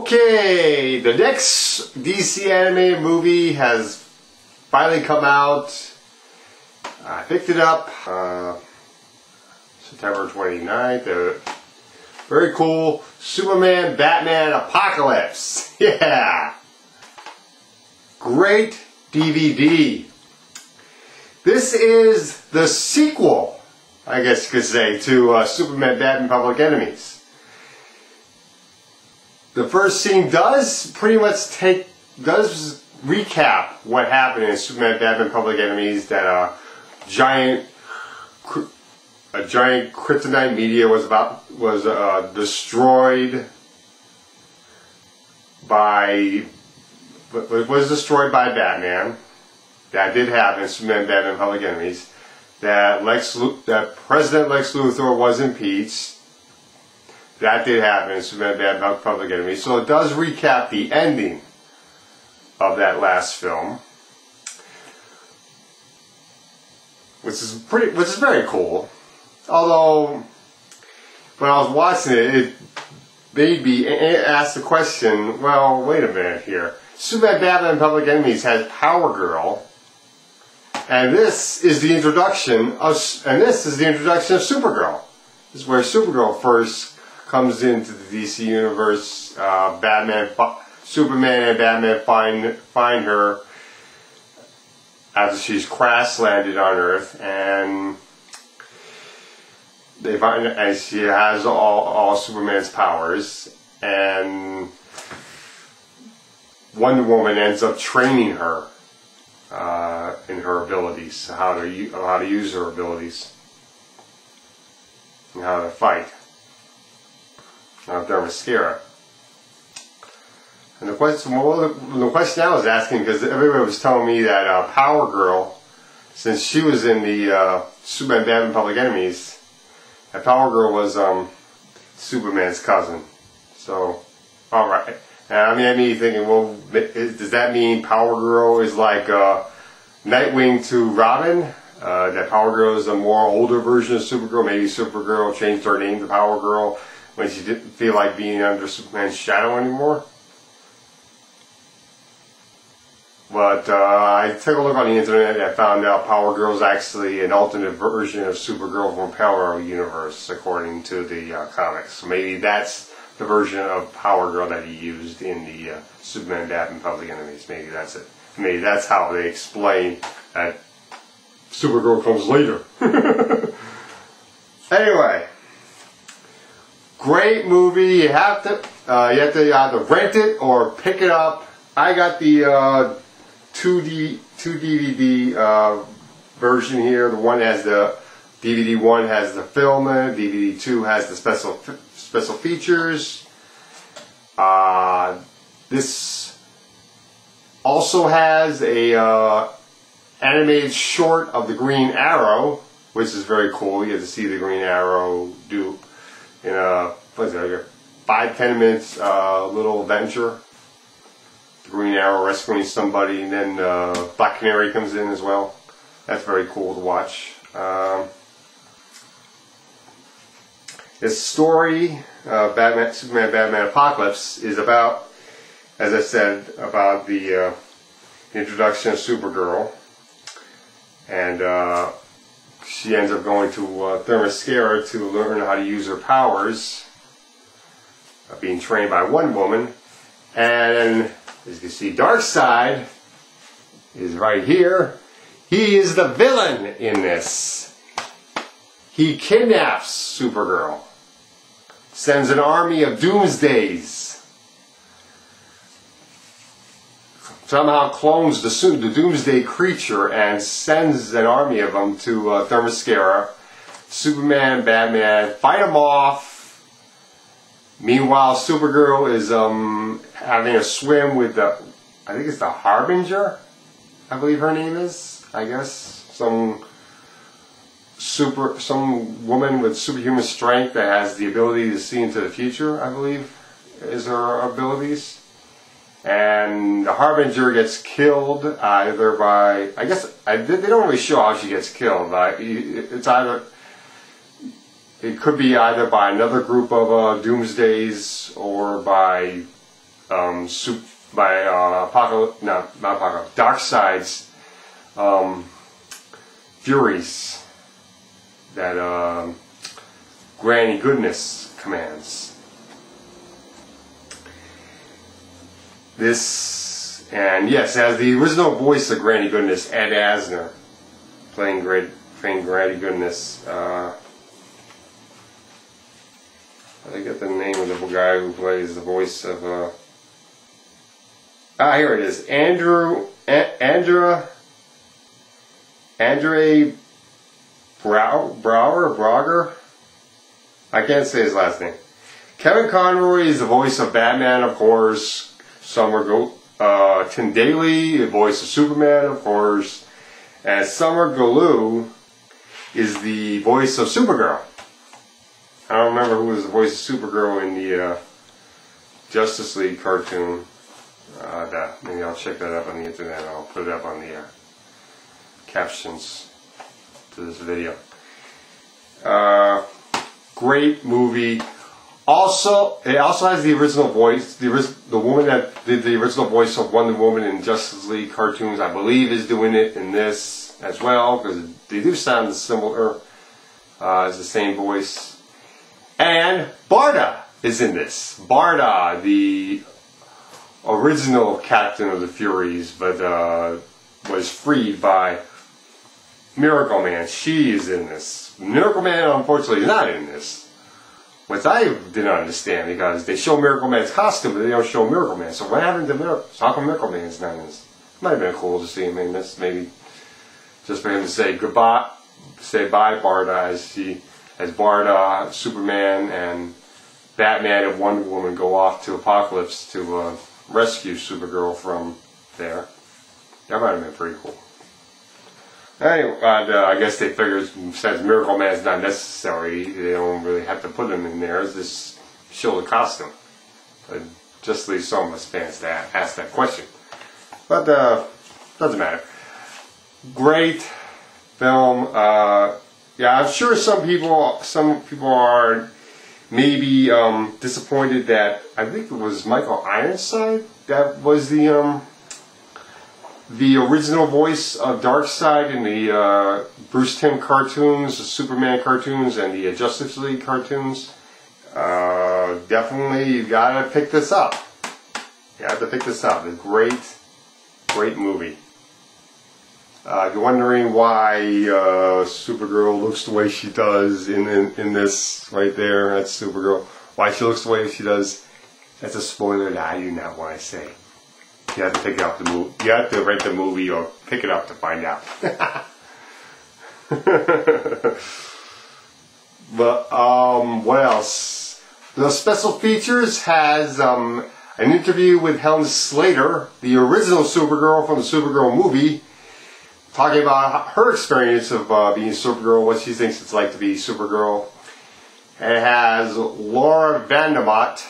Okay, the next DC animated movie has finally come out. I picked it up September 29th. Very cool. Superman, Batman, Apocalypse. Yeah! Great DVD. This is the sequel, I guess you could say, to Superman, Batman, Public Enemies. The first scene does pretty much recap what happened in Superman, Batman, Public Enemies. That a giant kryptonite meteor was destroyed by Batman. That did happen in Superman, Batman, Public Enemies. That President Lex Luthor was impeached. That did happen in Superman, Batman, Public Enemy. So it does recap the ending of that last film, which is very cool. Although when I was watching it, it made me ask the question: well, wait a minute here. Superman, Batman, Public Enemies has Power Girl, and this is the introduction of Supergirl. This is where Supergirl first comes into the DC universe. Superman and Batman find her after she's crash landed on Earth, and they find her, and she has all Superman's powers, and Wonder Woman ends up training her in her abilities, how to use her abilities, and how to fight. Themyscira. And the question I was asking, because everybody was telling me that Power Girl, since she was in the Superman, Batman, Public Enemies, that Power Girl was Superman's cousin. So, alright. And I mean, thinking, well, does that mean Power Girl is like Nightwing to Robin? That Power Girl is a more older version of Supergirl? Maybe Supergirl changed her name to Power Girl when she didn't feel like being under Superman's shadow anymore. But I took a look on the internet and I found out Power Girl is actually an alternate version of Supergirl from Power Arrow universe, according to the comics. So maybe that's the version of Power Girl that he used in the Superman, Batman, Public Enemies. Maybe that's it. Maybe that's how they explain that Supergirl comes later. Anyway. Great movie. You have to either rent it or pick it up. I got the two DVD version here. The one has the DVD 1 has the film in it. DVD 2 has the special features. This also has a animated short of the Green Arrow, which is very cool. You get to see the Green Arrow do in a 5-10 minutes little adventure. The Green Arrow rescuing somebody, and then Black Canary comes in as well. That's very cool to watch. This story, Superman, Batman, Apocalypse, is about, as I said, about the introduction of Supergirl, and she ends up going to Themyscira to learn how to use her powers, being trained by Wonder Woman. And as you can see, Darkseid is right here. He is the villain in this. He kidnaps Supergirl, sends an army of Doomsdays, somehow clones the Doomsday creature and sends an army of them to Themyscira. Superman, Batman fight them off. Meanwhile, Supergirl is having a swim with I think it's the Harbinger, I believe her name is. I guess some woman with superhuman strength that has the ability to see into the future, I believe, is her abilities. And the Harbinger gets killed either by, I guess, they don't really show how she gets killed, but it could be either by another group of Doomsdays or by Darkseid's Furies that Granny Goodness commands. This, and yes, as the original voice of Granny Goodness, Ed Asner, playing Granny Goodness. I get the name of the guy who plays the voice of. Here it is. Andre Brauger. I can't say his last name. Kevin Conroy is the voice of Batman, of course. Tim Daly, the voice of Superman, of course. And Summer Glau is the voice of Supergirl. I don't remember who was the voice of Supergirl in the Justice League cartoon. Maybe I'll check that up on the internet. I'll put it up on the captions to this video. Great movie. Also, it also has the original voice. The woman that did the original voice of Wonder Woman in Justice League cartoons, I believe, is doing it in this as well, because they do sound similar. It's the same voice. And Barda is in this. Barda, the original captain of the Furies, but was freed by Miracle Man. She is in this. Miracle Man, unfortunately, is not in this. Which I didn't understand, because they show Miracle Man's costume, but they don't show Miracle Man. So what happened to Miracle? So how come Miracle Man's not in this? Might have been cool to see him in this. Maybe just for him to say goodbye, say bye, Barda, as Barda, Superman, and Batman and Wonder Woman go off to Apokolips to rescue Supergirl from there. That might have been pretty cool. Anyway, I guess they figured since Miracle Man's not necessary, they don't really have to put him in there. Just show the costume. But just leave some of us fans to ask that question. But doesn't matter. Great film. Yeah, I'm sure some people are maybe disappointed that I think it was Michael Ironside that was the original voice of Darkseid in the Bruce Timm cartoons, the Superman cartoons, and the Justice League cartoons. Definitely, you gotta pick this up. You have to pick this up. It's a great movie. You're wondering why Supergirl looks the way she does in this right there. That's Supergirl. Why she looks the way she does. That's a spoiler that I do not want to say. You have to pick up the movie. You have to rent the movie or pick it up to find out. But what else? The special features has an interview with Helen Slater, the original Supergirl from the Supergirl movie, talking about her experience of being Supergirl, what she thinks it's like to be Supergirl. And it has Laura Vandermott,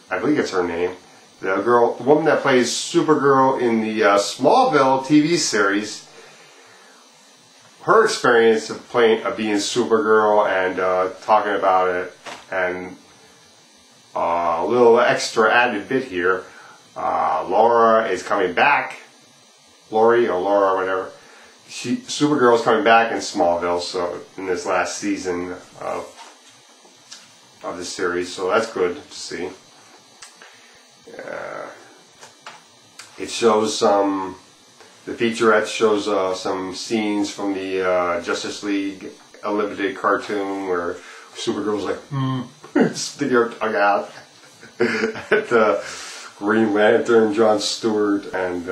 I believe it's her name, the woman that plays Supergirl in the Smallville TV series. Her experience of being Supergirl and talking about it, and a little extra added bit here. Laura is coming back. Lori or Laura or whatever. Supergirl is coming back in Smallville, so in this last season of the series, so that's good to see. It shows the featurette shows some scenes from the Justice League Unlimited cartoon where Supergirl's like, sticking her tongue out at Green Lantern, John Stewart, and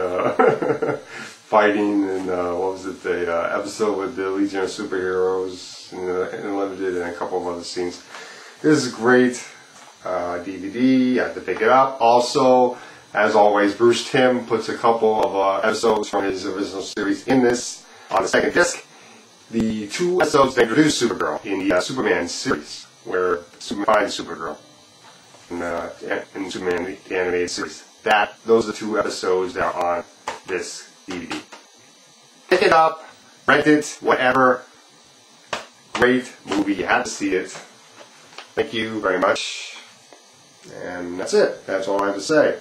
fighting, and what was it, the episode with the Legion of Superheroes in Unlimited, and a couple of other scenes. This is great. DVD, I have to pick it up. Also, as always, Bruce Timm puts a couple of episodes from his original series in this on the second disc. The two episodes that introduce Supergirl in the Superman series, where Superman finds Supergirl in Superman the animated series. Those are the two episodes that are on this DVD. Pick it up, rent it, whatever. Great movie, you have to see it. Thank you very much. And that's it. That's all I have to say.